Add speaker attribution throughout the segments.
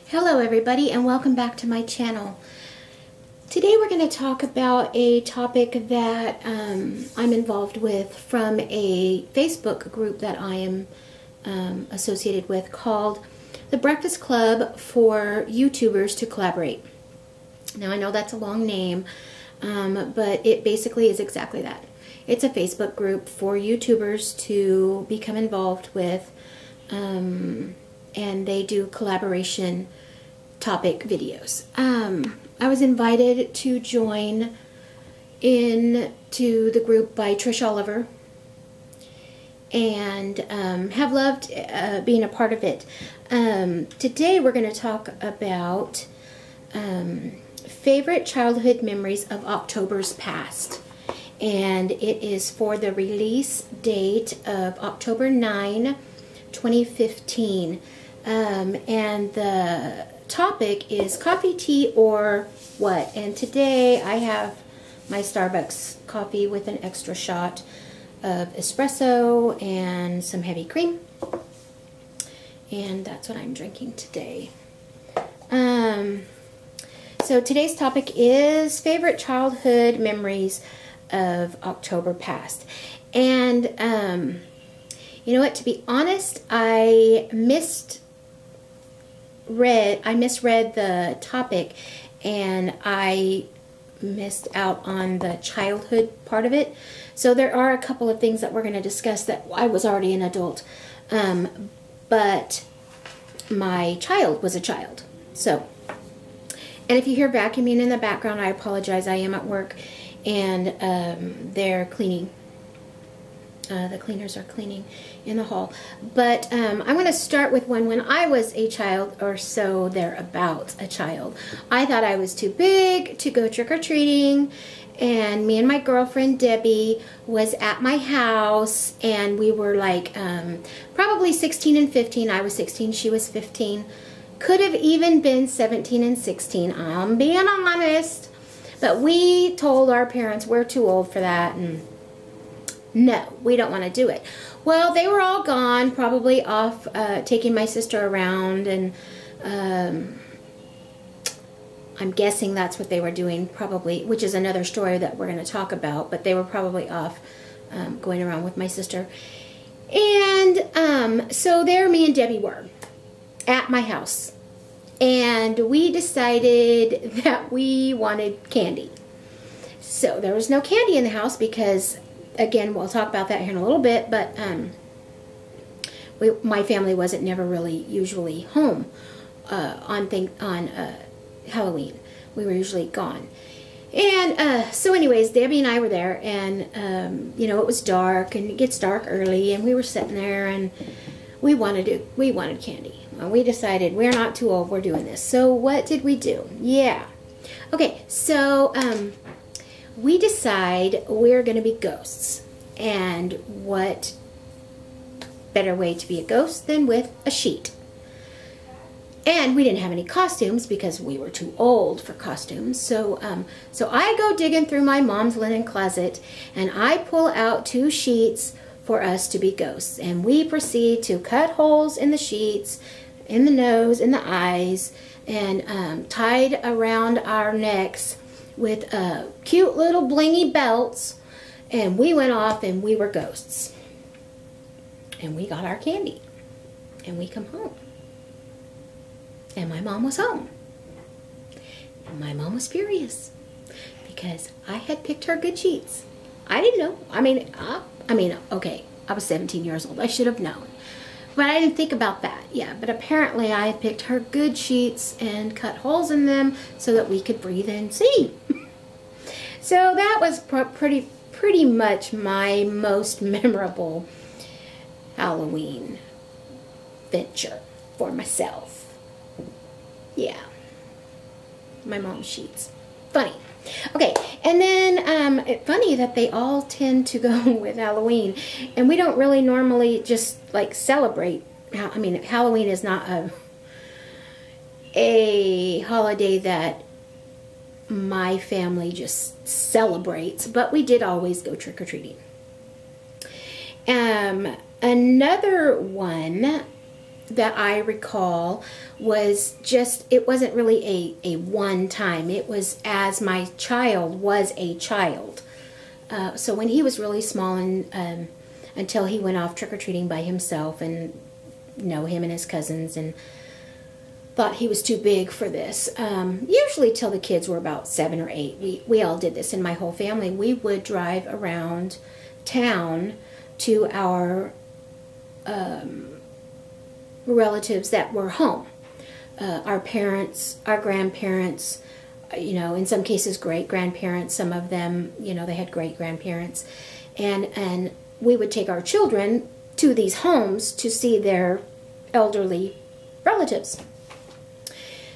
Speaker 1: Hello everybody and welcome back to my channel. Today we're going to talk about a topic that I'm involved with from a Facebook group that I am associated with called The Breakfast Club for YouTubers to Collaborate. Now I know that's a long name, but it basically is exactly that. It's a Facebook group for YouTubers to become involved with, and they do collaboration topic videos. I was invited to join into the group by Trish Oliver and have loved being a part of it. Today we're going to talk about favorite childhood memories of October's past. And it is for the release date of October 9, 2015. And the topic is coffee, tea, or what? And today I have my Starbucks coffee with an extra shot of espresso and some heavy cream. And that's what I'm drinking today. So today's topic is favorite childhood memories of October past. And you know what, to be honest, I misread the topic and I missed out on the childhood part of it. So there are a couple of things that we're going to discuss that I was already an adult, but my child was a child. So, and if you hear vacuuming in the background, I apologize. I am at work and they're cleaning. The cleaners are cleaning in the hall. But I'm going to start with when I was a child, or so thereabouts a child. I thought I was too big to go trick-or-treating, and me and my girlfriend Debbie was at my house, and we were like probably 16 and 15. I was 16, she was 15. Could have even been 17 and 16. I'm being honest. But we told our parents we're too old for that, and no, we don't want to do it. Well, they were all gone, probably off taking my sister around, and I'm guessing that's what they were doing, probably, which is another story that we're going to talk about, but they were probably off going around with my sister. And so there me and Debbie were at my house. And we decided that we wanted candy. So there was no candy in the house because, again, we'll talk about that here in a little bit, but my family wasn't never really usually home on Halloween. We were usually gone. And so anyways, Debbie and I were there, and you know, it was dark, and it gets dark early, and we were sitting there, and we wanted candy. And we decided we're not too old, we're doing this. So what did we do? Yeah. Okay, so we decide we're going to be ghosts. And what better way to be a ghost than with a sheet? And we didn't have any costumes because we were too old for costumes. So so I go digging through my mom's linen closet, and I pull out 2 sheets for us to be ghosts. And we proceed to cut holes in the sheets, in the nose, in the eyes, and tied around our necks with cute little blingy belts, and we went off and we were ghosts. And we got our candy, and we come home. And my mom was home. And my mom was furious because I had picked her good sheets. I didn't know. I mean, okay, I was 17 years old. I should have known. But I didn't think about that. Yeah, but apparently I had picked her good sheets and cut holes in them so that we could breathe and see. So that was pretty much my most memorable Halloween venture for myself. Yeah. My mom's sheets. Funny. Okay, and then funny that they all tend to go with Halloween, and we don't really normally just like celebrate. I mean, Halloween is not a holiday that my family just celebrates, but we did always go trick-or-treating. Another one that I recall was just, it wasn't really a one time. It was as my child was a child. So when he was really small, and until he went off trick-or-treating by himself, and him and his cousins, and thought he was too big for this. Usually till the kids were about 7 or 8. We all did this in my whole family. We would drive around town to our relatives that were home. Our parents, our grandparents, in some cases great-grandparents, some of them, they had great-grandparents. And we would take our children to these homes to see their elderly relatives.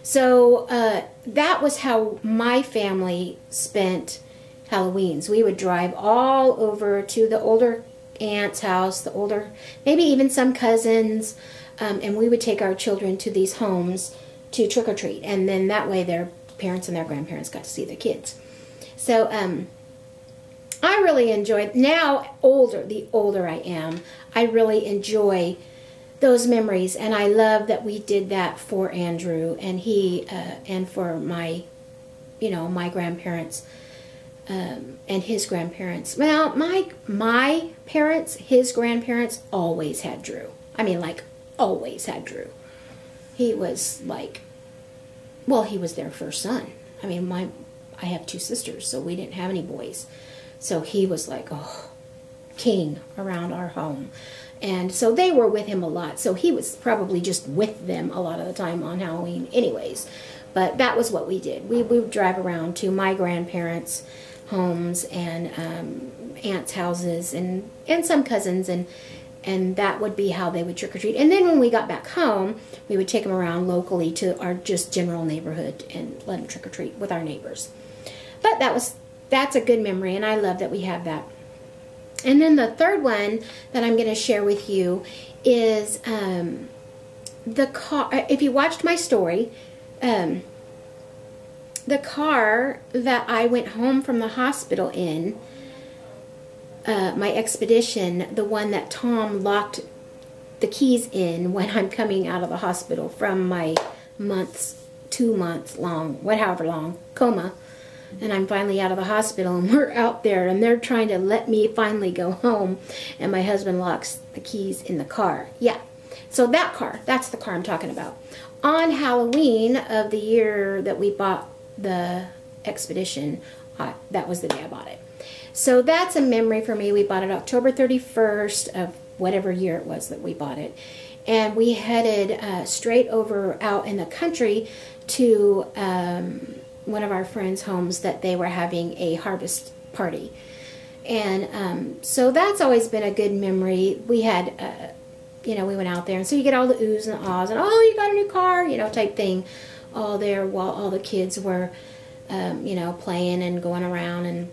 Speaker 1: So that was how my family spent Halloweens. We would drive all over to the older aunt's house, maybe even some cousins, and we would take our children to these homes to trick-or-treat. And then that way their parents and their grandparents got to see the kids. So I really enjoyed, now the older I am, I really enjoy those memories, and I love that we did that for Andrew, and he and for my my grandparents and his grandparents. Well, my parents, his grandparents always had Drew. I mean, like, always had Drew. He was like, well, he was their first son. I mean, I have 2 sisters, so we didn't have any boys. So he was like, king around our home. And so they were with him a lot. So he was probably just with them a lot of the time on Halloween anyways. But that was what we did. We would drive around to my grandparents' homes and aunts' houses and some cousins, and that would be how they would trick-or-treat. And then when we got back home, we would take them around locally to our just general neighborhood and let them trick-or-treat with our neighbors. But that's a good memory, and I love that we have that. And then the third one that I'm going to share with you is the car. If you watched my story, the car that I went home from the hospital in, my Expedition, the one that Tom locked the keys in when I'm coming out of the hospital from my 2 months long, however long, coma. And I'm finally out of the hospital, and we're out there, and they're trying to let me finally go home, and my husband locks the keys in the car. Yeah, so that car, that's the car I'm talking about. On Halloween of the year that we bought the Expedition, that was the day I bought it. So that's a memory for me. We bought it October 31st of whatever year it was that we bought it. And we headed straight over out in the country to one of our friends' homes that they were having a harvest party. And so that's always been a good memory. We had, we went out there, and so you get all the oohs and ahs, and oh, you got a new car, type thing, all there while all the kids were, playing and going around. And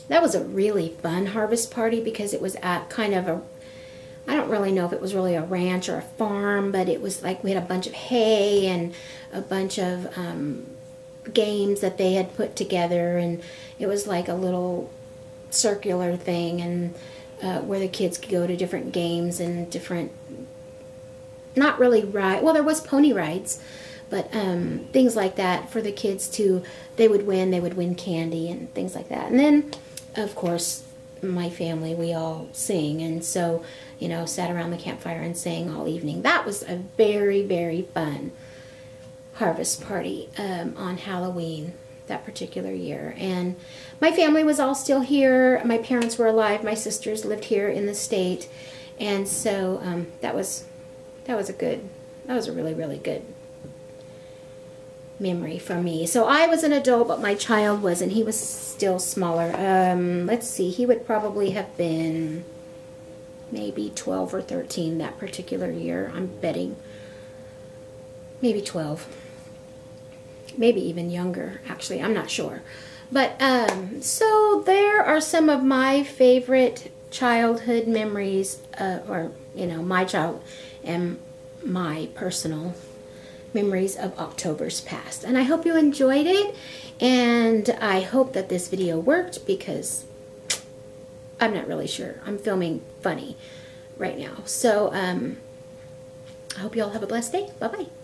Speaker 1: that was a really fun harvest party because it was at kind of I don't really know if it was really a ranch or a farm, but it was like we had a bunch of hay and a bunch of games that they had put together, and it was like a little circular thing, and where the kids could go to different games and different, not really well, there was pony rides, but things like that for the kids to, they would win candy and things like that. And then of course my family, we all sing, and so sat around the campfire and sang all evening. That was a very, very fun harvest party on Halloween that particular year. And my family was all still here. My parents were alive. My sisters lived here in the state, and so that was a really, really good memory for me. So I was an adult, but my child wasn't. He was still smaller. Let's see, he would probably have been maybe 12 or 13 that particular year. I'm betting maybe 12. Maybe even younger, actually. I'm not sure. But so there are some of my favorite childhood memories, my child and my personal memories of October's past. And I hope you enjoyed it, and I hope that this video worked, because I'm not really sure. I'm filming funny right now. So I hope you all have a blessed day. Bye-bye.